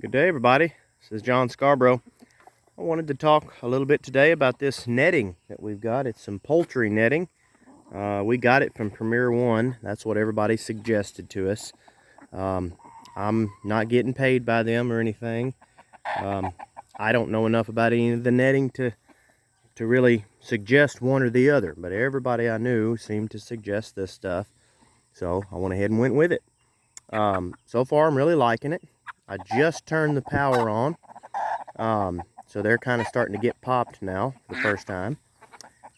Good day, everybody. This is John Scarborough. I wanted to talk a little bit today about this netting that we've got. It's some poultry netting. We got it from Premier One. That's what everybody suggested to us. I'm not getting paid by them or anything. I don't know enough about any of the netting to really suggest one or the other, but everybody I knew seemed to suggest this stuff, so I went ahead and went with it. So far, I'm really liking it. I just turned the power on, so they're kind of starting to get popped now for the first time.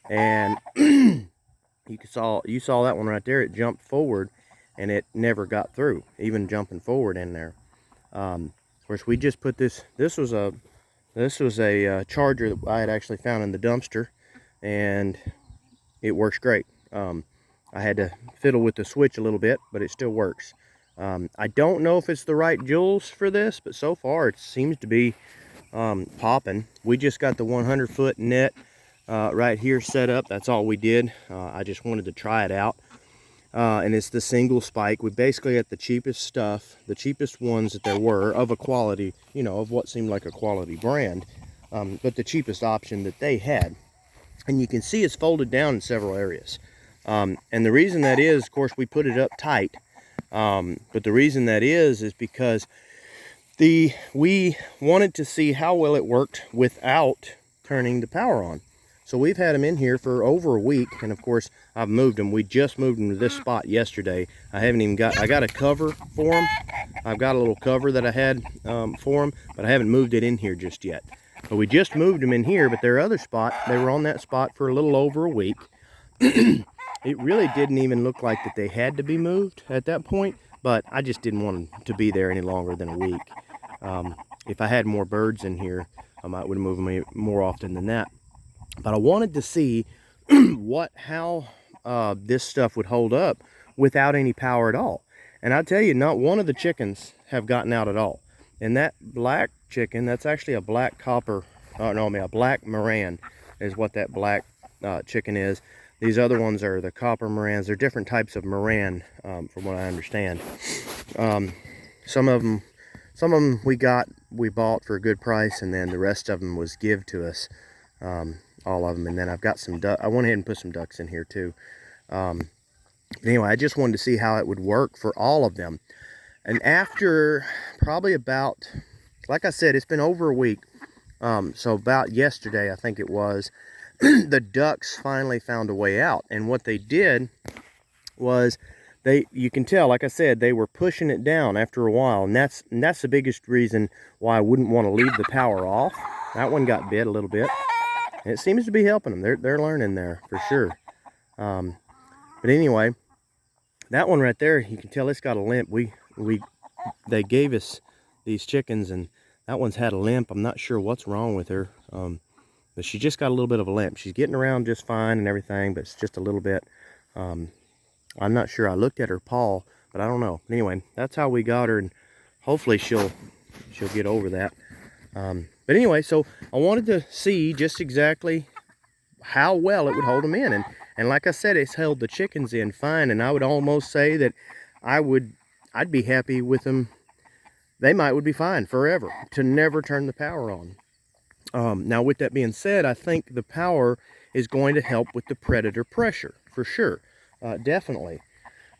And you saw that one right there. It jumped forward, and it never got through, even jumping forward in there. Of course, we just put this. This was a charger that I had actually found in the dumpster, and it works great. I had to fiddle with the switch a little bit, but it still works. I don't know if it's the right joules for this, but so far it seems to be popping. We just got the 100-foot net right here set up. That's all we did. I just wanted to try it out. And it's the single spike. We basically got the cheapest stuff, the cheapest ones that there were of a quality, you know, of what seemed like a quality brand, but the cheapest option that they had. And you can see it's folded down in several areas. And the reason that is, of course, we put it up tight. But the reason that is because we wanted to see how well it worked without turning the power on. So we've had them in here for over a week, and of course I've moved them. We just moved them to this spot yesterday. I got a cover for them. I've got a little cover that I had for them, but I haven't moved it in here just yet. But we just moved them in here, but their other spot, they were on that spot for a little over a week. It really didn't even look like that they had to be moved at that point, but I just didn't want them to be there any longer than a week. If I had more birds in here, I might would move them more often than that. But I wanted to see how this stuff would hold up without any power at all. And I tell you, not one of the chickens have gotten out at all. And that black chicken, that's actually a black copper, a black Moran is what that black chicken is. These other ones are the copper Morans. They're different types of Moran, from what I understand. Some of them we bought for a good price, and then the rest of them was give to us, all of them. And then I've got some duck. I went ahead and put some ducks in here too. Anyway, I just wanted to see how it would work for all of them. And after probably about, like I said, it's been over a week. So about yesterday, I think it was, the ducks finally found a way out. And what they did was you can tell, like I said, they were pushing it down after a while. And that's the biggest reason why I wouldn't want to leave the power off. That one got bit a little bit. And it seems to be helping them. They're learning there for sure. But anyway, that one right there, you can tell it's got a limp. They gave us these chickens, and that one's had a limp. I'm not sure what's wrong with her. But she just got a little bit of a limp. She's getting around just fine and everything, but it's just a little bit. I'm not sure. I looked at her paw, but I don't know. Anyway, that's how we got her, and hopefully she'll get over that. But anyway, so I wanted to see just exactly how well it would hold them in, and like I said, it's held the chickens in fine. And I would almost say that I'd be happy with them. They would be fine forever to never turn the power on. Now, with that being said, I think the power is going to help with the predator pressure, for sure, definitely.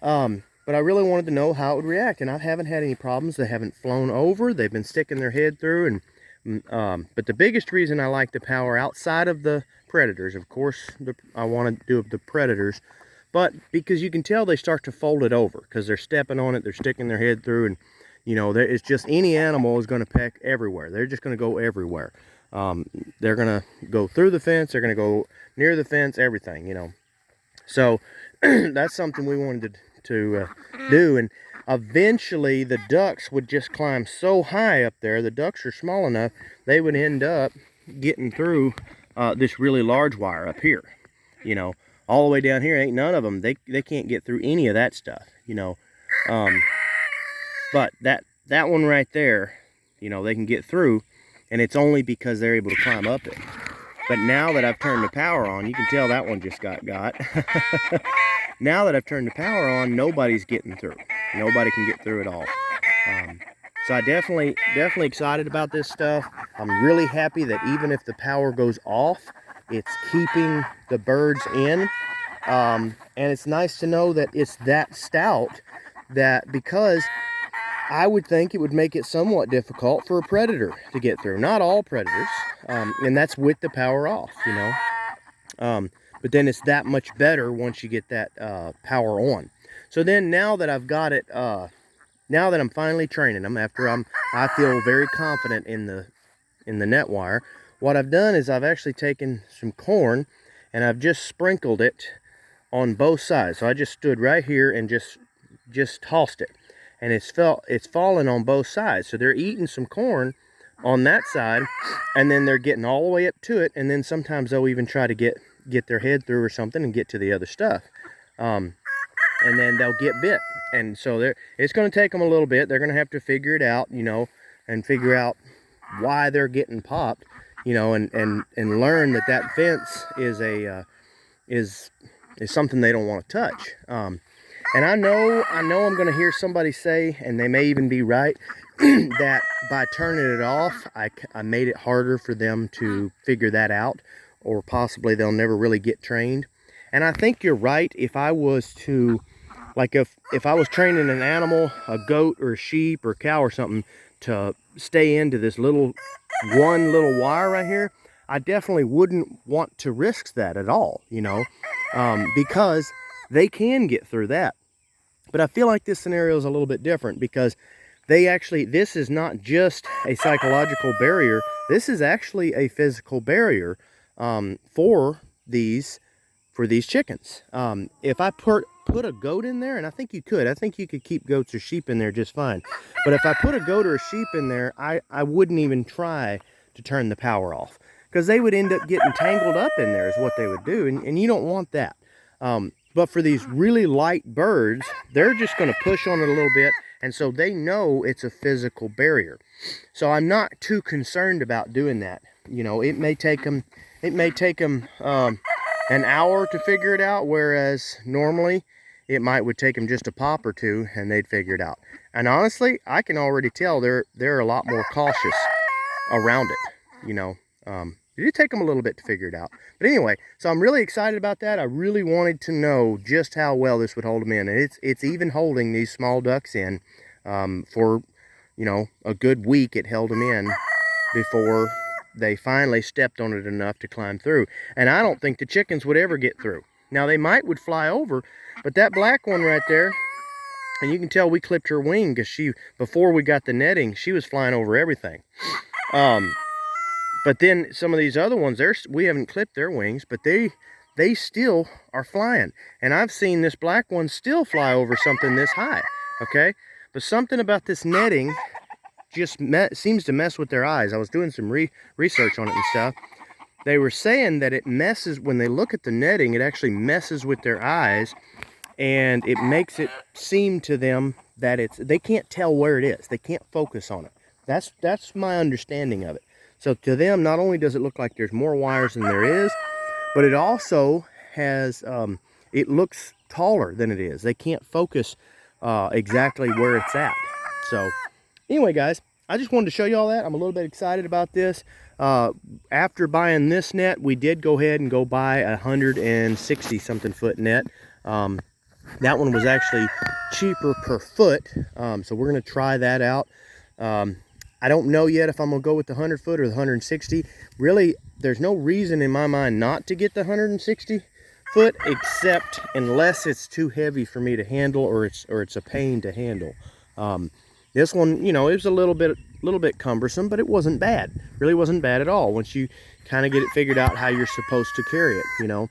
But I really wanted to know how it would react, and I haven't had any problems. They haven't flown over. They've been sticking their head through, but the biggest reason I like the power outside of the predators, of course, I want to do the predators, but because you can tell they start to fold it over because they're stepping on it, they're sticking their head through, and you know, it's just any animal is going to peck everywhere. They're just going to go everywhere. They're going to go through the fence. They're going to go near the fence, everything, you know. So that's something we wanted to do. And eventually the ducks would just climb so high up there. The ducks are small enough, they would end up getting through this really large wire up here. You know, all the way down here, ain't none of them. They can't get through any of that stuff, you know. But that one right there, you know, they can get through. And it's only because they're able to climb up it. But now that I've turned the power on, you can tell that one just got. Now that I've turned the power on, nobody's getting through. Nobody can get through at all. So I definitely excited about this stuff. I'm really happy that even if the power goes off, it's keeping the birds in. And it's nice to know that it's that stout, that because I would think it would make it somewhat difficult for a predator to get through. Not all predators, and that's with the power off, you know. But then it's that much better once you get that power on. So then now that I've got it, now that I'm finally training them, after I feel very confident in the net wire, what I've done is I've actually taken some corn and I've just sprinkled it on both sides. So I just stood right here and just tossed it, and it's fallen on both sides. So they're eating some corn on that side, and then they're getting all the way up to it, and then sometimes they'll even try to get their head through or something and get to the other stuff, and then they'll get bit. And so it's going to take them a little bit. They're going to have to figure it out, you know, and figure out why they're getting popped, you know, and learn that fence is something they don't want to touch. And I know I'm going to hear somebody say, and they may even be right, that by turning it off, I made it harder for them to figure that out, or possibly they'll never really get trained. And I think you're right. If I was to, like if I was training an animal, a goat or a sheep or cow or something, to stay into this one little wire right here, I definitely wouldn't want to risk that at all, you know, because they can get through that. But I feel like this scenario is a little bit different, because this is not just a psychological barrier. This is actually a physical barrier for these chickens. If I put a goat in there, and I think you could keep goats or sheep in there just fine. But if I put a goat or a sheep in there, I wouldn't even try to turn the power off, because they would end up getting tangled up in there is what they would do. And you don't want that. But for these really light birds, they're just going to push on it a little bit, and so they know it's a physical barrier. So I'm not too concerned about doing that. You know, it may take them an hour to figure it out, whereas normally it would take them just a pop or two and they'd figure it out. And honestly, I can already tell they're a lot more cautious around it, you know. It did take them a little bit to figure it out. But anyway, so I'm really excited about that. I really wanted to know just how well this would hold them in. And it's even holding these small ducks in for, you know, a good week. It held them in before they finally stepped on it enough to climb through. And I don't think the chickens would ever get through. Now, they would fly over, but that black one right there, and you can tell we clipped her wing, because before we got the netting, she was flying over everything. But then some of these other ones, we haven't clipped their wings, but they still are flying. And I've seen this black one still fly over something this high, okay? But something about this netting just seems to mess with their eyes. I was doing some research on it and stuff. They were saying that it messes, when they look at the netting, it actually messes with their eyes, and it makes it seem to them that they can't tell where it is. They can't focus on it. That's my understanding of it. So to them, not only does it look like there's more wires than there is, but it also has, it looks taller than it is. They can't focus exactly where it's at. So anyway, guys, I just wanted to show you all that. I'm a little bit excited about this. After buying this net, we did go ahead and go buy a 160 something foot net. That one was actually cheaper per foot. So we're going to try that out. I don't know yet if I'm going to go with the 100 foot or the 160. Really, there's no reason in my mind not to get the 160 foot, except unless it's too heavy for me to handle, or it's a pain to handle. This one, you know, it was a little bit cumbersome, but it wasn't bad. Really wasn't bad at all once you kind of get it figured out how you're supposed to carry it, you know.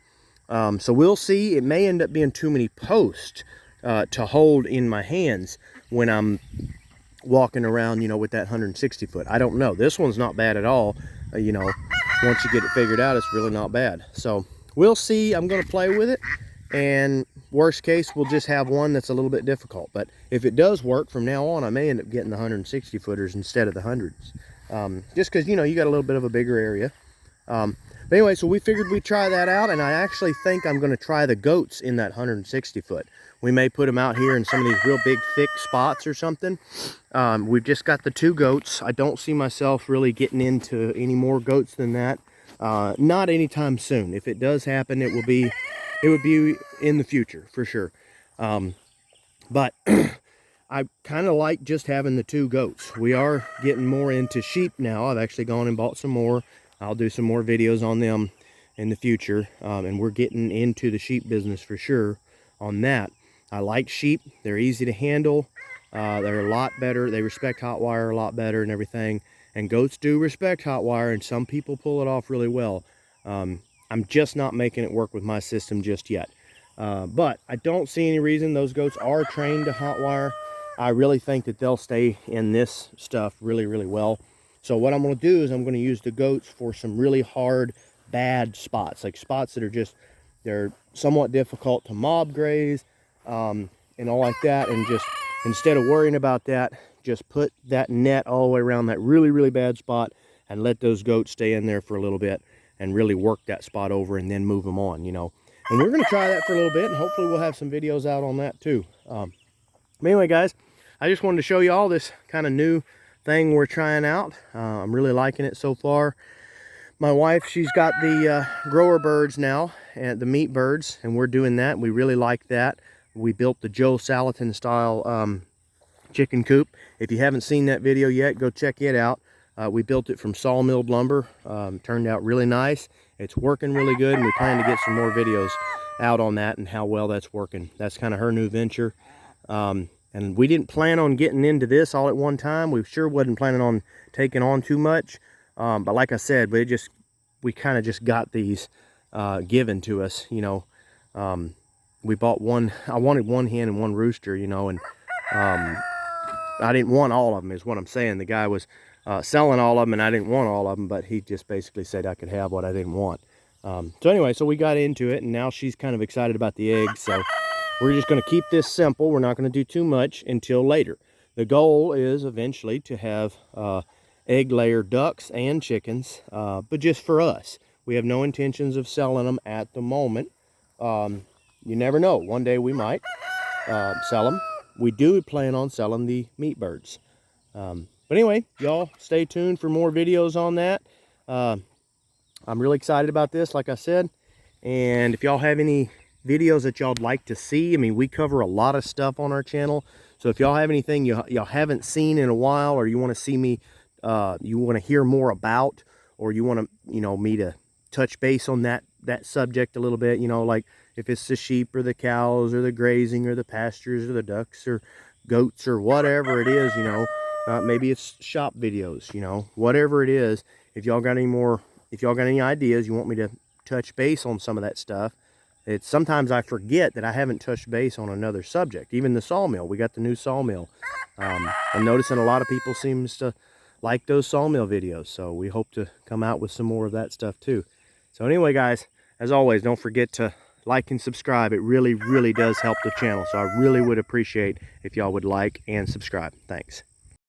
So we'll see. It may end up being too many posts to hold in my hands when I'm walking around, you know, with that 160 foot. I don't know. This one's not bad at all. You know, once you get it figured out, it's really not bad. So we'll see. I'm going to play with it, and worst case, we'll just have one that's a little bit difficult. But if it does work from now on, I may end up getting the 160 footers instead of the hundreds, just because, you know, you got a little bit of a bigger area. But anyway, so we figured we'd try that out, and I actually think I'm going to try the goats in that 160 foot. We may put them out here in some of these real big thick spots or something. We've just got the 2 goats. I don't see myself really getting into any more goats than that. Not anytime soon. If it does happen, it would be in the future for sure. But I kind of like just having the 2 goats. We are getting more into sheep now. I've actually gone and bought some more. I'll do some more videos on them in the future. And we're getting into the sheep business for sure on that. I like sheep. They're easy to handle. They're a lot better. They respect hot wire a lot better and everything. And goats do respect hot wire, and some people pull it off really well. I'm just not making it work with my system just yet. But I don't see any reason. Those goats are trained to hot wire. I really think that they'll stay in this stuff really, really well. So what I'm going to do is I'm going to use the goats for some really hard, bad spots. Like spots that are just, they're somewhat difficult to mob graze and all like that. And just, instead of worrying about that, just put that net all the way around that really, really bad spot and let those goats stay in there for a little bit and really work that spot over and then move them on, you know. And we're going to try that for a little bit, and hopefully we'll have some videos out on that too. But anyway, guys, I just wanted to show you all this kind of new thing we're trying out. I'm really liking it so far. My wife, she's got the grower birds now, and the meat birds, and we're doing that. We really like that. We built the Joe Salatin style chicken coop. If you haven't seen that video yet, go check it out. We built it from sawmilled lumber. Turned out really nice. It's working really good, and we plan to get some more videos out on that and how well that's working. That's kind of her new venture. And we didn't plan on getting into this all at one time. We sure wasn't planning on taking on too much. But like I said, we kind of just got these given to us, you know. We bought one. I wanted one hen and one rooster, you know, and I didn't want all of them is what I'm saying. The guy was selling all of them, and I didn't want all of them, but he just basically said I could have what I didn't want. So anyway, so we got into it, and now she's kind of excited about the eggs. So we're just going to keep this simple. We're not going to do too much until later. The goal is eventually to have egg layer ducks and chickens, but just for us. We have no intentions of selling them at the moment. You never know. One day we might sell them. We do plan on selling the meat birds. But anyway, y'all stay tuned for more videos on that. I'm really excited about this, like I said. And if y'all have any videos that y'all'd like to see, I mean, we cover a lot of stuff on our channel. So if y'all have anything y'all haven't seen in a while, or you want to see me, you want to hear more about, or you want to, you know, me to touch base on that subject a little bit, you know, like if it's the sheep or the cows or the grazing or the pastures or the ducks or goats or whatever it is, you know, maybe it's shop videos, you know, whatever it is. If y'all got any ideas, you want me to touch base on some of that stuff. It's sometimes I forget that I haven't touched base on another subject. Even the sawmill, we got the new sawmill. I'm noticing a lot of people seems to like those sawmill videos, so we hope to come out with some more of that stuff too. So anyway, guys, as always, don't forget to like and subscribe. It really, really does help the channel, so I really would appreciate if y'all would like and subscribe. Thanks.